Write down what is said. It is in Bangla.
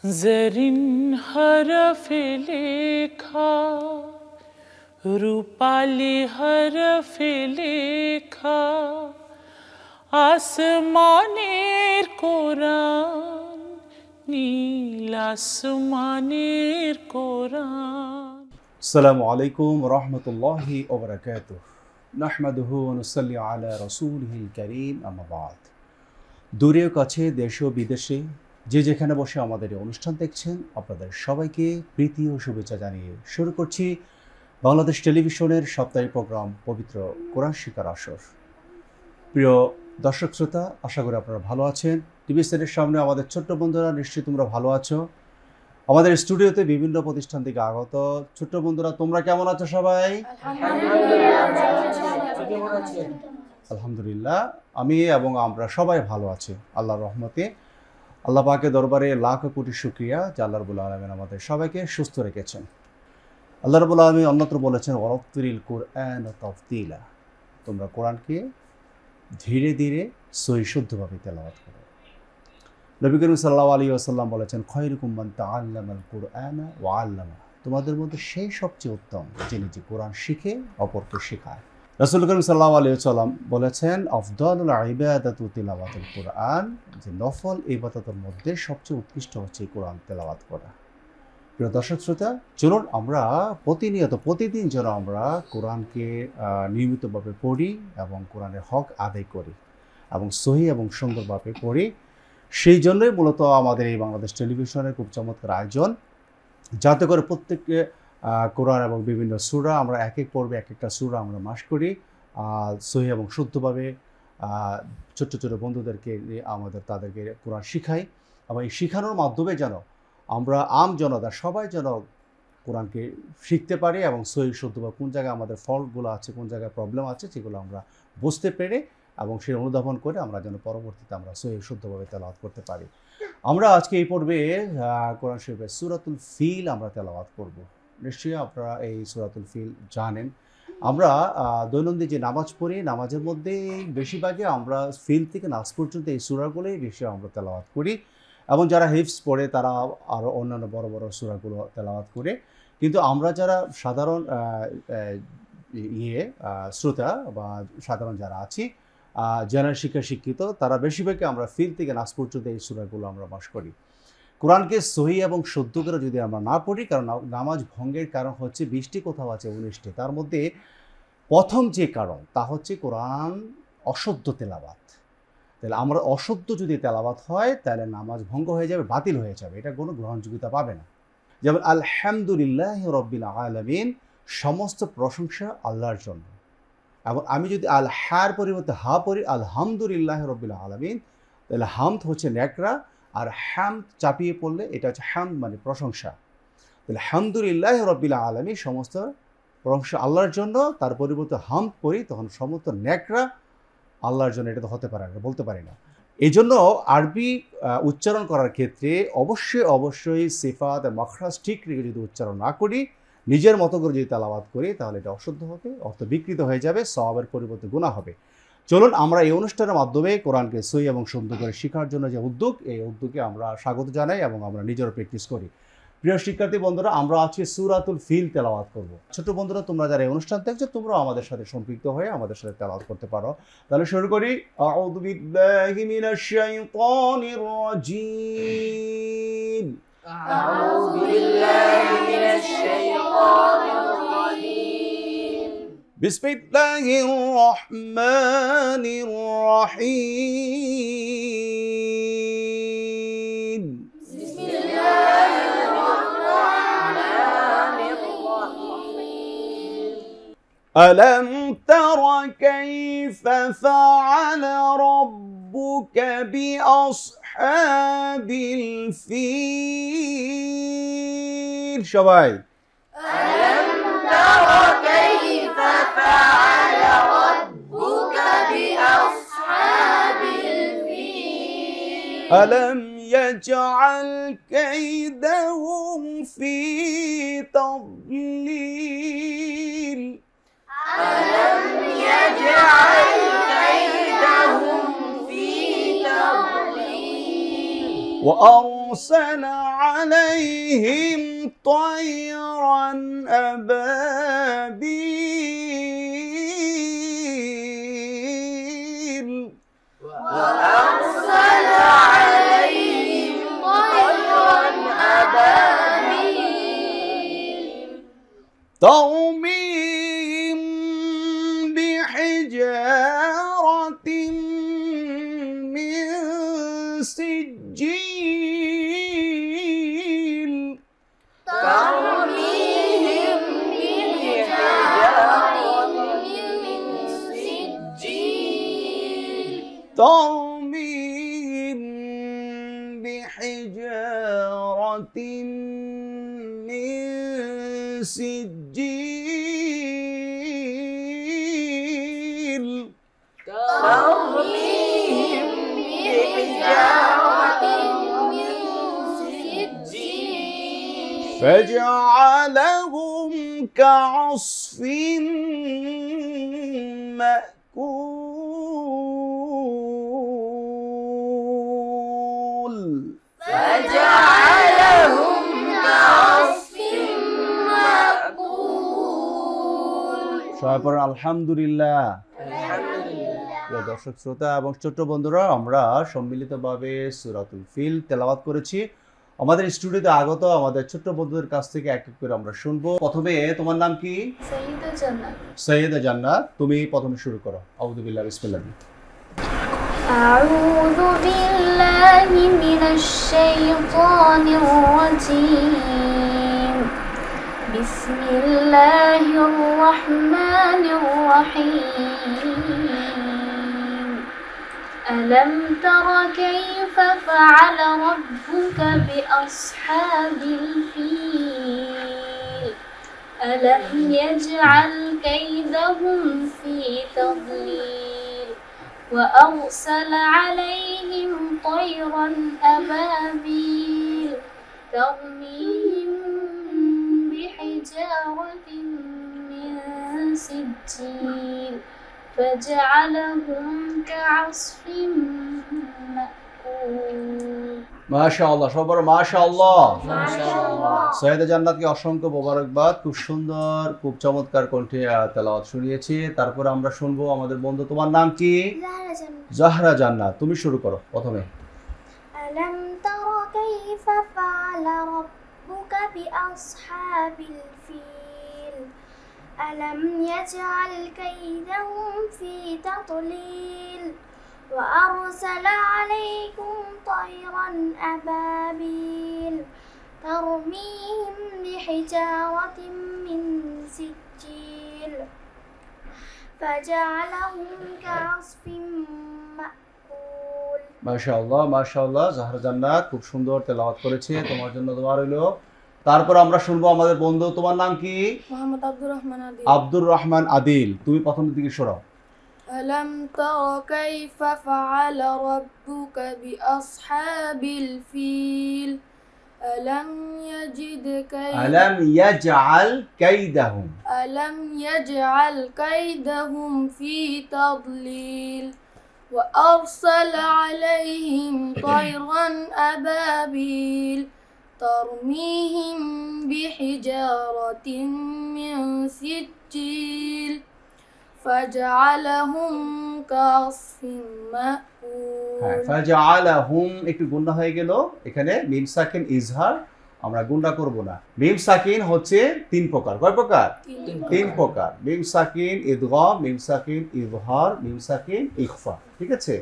जरीन हरफ लेखा रूपाली हरफ लेखा আসমানের কোরআন নীল আসমানের কোরআন। আসসালামু আলাইকুম রহমতুল্লাহি ওয়া বারাকাতুহু নাহমাদুহু ওয়া নুসাল্লি আলা রাসূলিহিল কারীম আম্মা বাদ। দূরে ও কাছে দেশে ও বিদেশে যে যেখানে বসে আমাদের এই অনুষ্ঠান দেখছেন আপনাদের সবাইকে প্রীতি ও শুভেচ্ছা জানিয়ে শুরু করছি বাংলাদেশ টেলিভিশনের সাপ্তাহিক প্রোগ্রাম পবিত্র কোরআন শিক্ষার আসর। প্রিয় দর্শক শ্রোতা, আশা করি আপনারা ভালো আছেন। টিভি সেটের সামনে আমাদের ছোট্ট বন্ধুরা নিশ্চয়ই তোমরা ভালো আছো। আমাদের স্টুডিওতে বিভিন্ন প্রতিষ্ঠান থেকে আগত ছোট্ট বন্ধুরা, তোমরা কেমন আছো সবাই? আলহামদুলিল্লাহ, আমি এবং আমরা সবাই ভালো আছি আল্লাহর রহমতে। আল্লাহ পাকের দরবারে লাখ কোটি শুকরিয়া যে আল্লাহ রাব্বুল আলামিন আমাদের সবাইকে সুস্থ রেখেছেন। আল্লাহ রাব্বুল আলামিন অন্যত্র বলেছেন ওয়ারাত্তিলিল কুরআন তারতিলা, তোমরা কোরআনকে ধীরে ধীরে সহি শুদ্ধভাবে তেলাওয়াত করো। নবী করিম সাল্লাল্লাহু আলাইহি ওয়াসাল্লাম বলেছেন খায়রুকুম মান তাআল্লামাল কুরআনা ওয়া আল্লামা, তোমাদের মধ্যে সেই সবচেয়ে উত্তম যিনি যে কোরআন শিখে অপরকে শেখায়। রাসূল করিম সাল্লাল্লাহু আলাইহি ওয়াসাল্লাম বলেছেন আফদালুল ইবাদাতু তিলাওয়াতুল কুরআন, যে নফল ইবাদতের মধ্যে সবচেয়ে উৎকৃষ্ট হচ্ছে কোরআন তেলাওয়াত করা। প্রিয় দর্শক শ্রোতা, চলুন আমরা প্রতিদিন যেন আমরা কোরআনকে নিয়মিতভাবে পড়ি এবং কোরআনের হক আদায় করি এবং সহি এবং সুন্দরভাবে পড়ি। সেই জন্যই মূলত আমাদের এই বাংলাদেশ টেলিভিশনের খুব চমৎকার আয়োজন, যাতে করে প্রত্যেককে কোরআন এবং বিভিন্ন সূরা আমরা এক এক পর্বে এক একটা সূরা আমরা মাস করি সহি এবং শুদ্ধভাবে ছোট্ট ছোটো বন্ধুদেরকে তাদেরকে কোরআন শিখাই এবং এই শিখানোর মাধ্যমে যেন আমরা আম জনতা সবাই যেন কোরআনকে শিখতে পারি এবং সহি শুদ্ধভাবে কোন জায়গায় আমাদের ফল্টগুলো আছে, কোন জায়গায় প্রবলেম আছে, সেগুলো আমরা বুঝতে পেরে এবং সেই অনুধাবন করে আমরা যেন পরবর্তীতে আমরা সহি শুদ্ধভাবে তেলাওয়াত করতে পারি। আমরা আজকে এই পর্বে কোরআন শরীফের সূরাতুল ফিল আমরা তেলাওয়াত করব। নিশ্চয়ই আপনারা এই সূরাতুল ফিল জানেন। আমরা দৈনন্দিন যে নামাজ পড়ি, নামাজের মধ্যে বেশিরভাগই আমরা ফিল থেকে নাস পর্যন্ত এই সূরাগুলোই বেশি আমরা তেলাওয়াত করি এবং যারা হিফজ পড়ে তারা আরও অন্যান্য বড় বড় সূরাগুলো তেলাওয়াত করে। কিন্তু আমরা যারা সাধারণ শ্রোতা বা সাধারণ যারা আছি জেনারেল শিক্ষিত, তারা বেশিরভাগই আমরা ফিল থেকে নাস পর্যন্ত এই সূরাগুলো আমরা বাস করি। কোরআনকে সহি এবং শুদ্ধ করে যদি আমরা না পড়ি, কারণ নামাজ ভঙ্গের কারণ হচ্ছে 20টি, কোথাও আছে 19টি। তার মধ্যে প্রথম যে কারণ তা হচ্ছে কোরআন অশুদ্ধ তেলাওয়াত। তাহলে আমরা অশুদ্ধ যদি তেলাওয়াত হয় তাহলে নামাজ ভঙ্গ হয়ে যাবে, বাতিল হয়ে যাবে, এটা কোনো গ্রহণযোগ্যতা পাবে না। যেমন আলহামদুলিল্লাহি রাব্বিল আলামিন, সমস্ত প্রশংসা আল্লাহর জন্য। এবং আমি যদি আল হার পরিবর্তে হা পড়ি আলহামদুলিল্লাহি রাব্বিল আলামিন, তাহলে হামদ হচ্ছে নেকরা, আর হামদ চাপিয়ে পড়লে এটা হচ্ছে হামদ মানে প্রশংসা। তাহলে হামদুলিল্লাহি রাব্বিল আলামিন, সমস্ত প্রশংসা আল্লাহর জন্য, তার পরিবর্তে হামদ পড়ি তখন সমস্ত নেকরা আল্লাহর জন্য, এটা তো হতে পারে না, বলতে পারি না। এই জন্য আরবি উচ্চারণ করার ক্ষেত্রে অবশ্যই সিফাত মাখরাজ ঠিক রেখে যদি উচ্চারণ না করি, নিজের মতো করে যদি তেলাওয়াত করি, তাহলে এটা অশুদ্ধ হবে, অর্থ বিকৃত হয়ে যাবে, সওয়াবের পরিবর্তে গুনাহ হবে। চলুন আমরা এই অনুষ্ঠানের মাধ্যমে কোরআনকে সহি এবং সুন্দর করে শেখার জন্য যে উদ্যোগ, এই উদ্যোগে আমরা স্বাগত জানাই এবং আমরা নিজেরও প্র্যাকটিস করি। প্রিয় শিক্ষার্থী বন্ধুরা, আমরা আজকে সূরাতুল ফিল তেলাওয়াত করব। ছোট বন্ধুরা, তোমরা যারা এই অনুষ্ঠান দেখছো, তোমরাও আমাদের সাথে সম্পৃক্ত হয়ে আমাদের সাথে তেলাওয়াত করতে পারো। তাহলে শুরু করি। আউযু বিল্লাহি মিনাশ শাইতানির রাজীম। আউযু বিল্লাহি মিনাশ শাইতানির রাজীম। বিসমিল্লাহির রহমানির রহিম। ألم تر كيف فعل ربك بأصحاب الفيل؟ সবাই ألم تر كيف فعل ربك بأصحاب الفيل؟ ألم يجعل كيدهم في تضليل؟ ألم يجعل كيدهم في تضليل؟ وأرسل وأرسل عليهم طيرا أبابيل وأرسل عليهم طيرا أبابيل ترميهم بحجارة من سجيل ترميهم بحجارة من سجيل ترميهم بحجارة من سجيل ترميهم بحجارة من سجيل فجعلهم كعصف مأكول فجعلهم كعصف مأكول সবাই পড়েন আলহামদুলিল্লাহ। প্রিয় দর্শক শ্রোতা এবং ছোট্ট বন্ধুরা, আমরা সম্মিলিতভাবে সূরাতুল ফিল তেলাওয়াত করেছি। আমাদের স্টুডিওতে আগত আমাদের ছোট্ট বন্ধুদের কাছ থেকে এক এক করে আমরা শুনবো। প্রথমে তোমার নাম কি? সৈয়দা জান্নাত সৈয়দা জান্নাত, তুমি প্রথমে শুরু করো। আউযু বিল্লাহি বিসমিল্লাহ। أعوذ بالله من الشيطان الرجيم بسم الله الرحمن الرحيم ألم تر كيف فعل ربك بأصحاب الفيل ألم يجعل كيدهم في تضليل وأرسل عليهم طيرا أبابيل ترميهم بحجارة من سجيل فجعلهم كعصف مأكول মাশাআল্লাহ, সবার মাশাআল্লাহ। মাশাআল্লাহ সৈয়দা জান্নাতকে অসংখ্য মোবারকবাদ, খুব সুন্দর, খুব চমৎকার কণ্ঠে তেলাওয়াত শুনিয়েছি। তারপর আমরা শুনবো আমাদের বন্ধু, তোমার নাম কি? জাহরা জান্নাত, তুমি শুরু করো প্রথমে। ألم تر كيف فعل ربك بأصحاب الفيل ألم يجعل كيدهم في تضليل وأرسل عليكم طيرا أبابيل ترميهم بحجارة من سجيل فجعلهم كعصف مأكول মাশাআল্লাহ মাশাআল্লাহ, জাহরা জান্নাত খুব সুন্দর তেলাওয়াত করেছে, তোমার জন্য দোয়া রইলো। তারপর আমরা শুনবো আমাদের বন্ধু, তোমার নাম কি? মোহাম্মদ আব্দুর রহমান আদিল। আব্দুর রহমান আদিল, তুমি প্রথমের দিকে সরাও। ألم تر كيف فعل ربك بأصحاب الفيل ألم ألم يجعل كيدهم ألم يجعل كيدهم في تضليل وأرسل عليهم طيرا أبابيل ترميهم بحجارة من سجيل فجعلهم كعصف مأكول فجعلهم একটু গুণা হয়ে গেল, এখানে মিম সাকিন ইজহার আমরা গুণা করব না। মিম সাকিন হচ্ছে তিন প্রকার, কয় প্রকার? তিন প্রকার। মিম সাকিন ইদগাম, মিম সাকিন ইজহার, মিম সাকিন ইখফা, ঠিক আছে?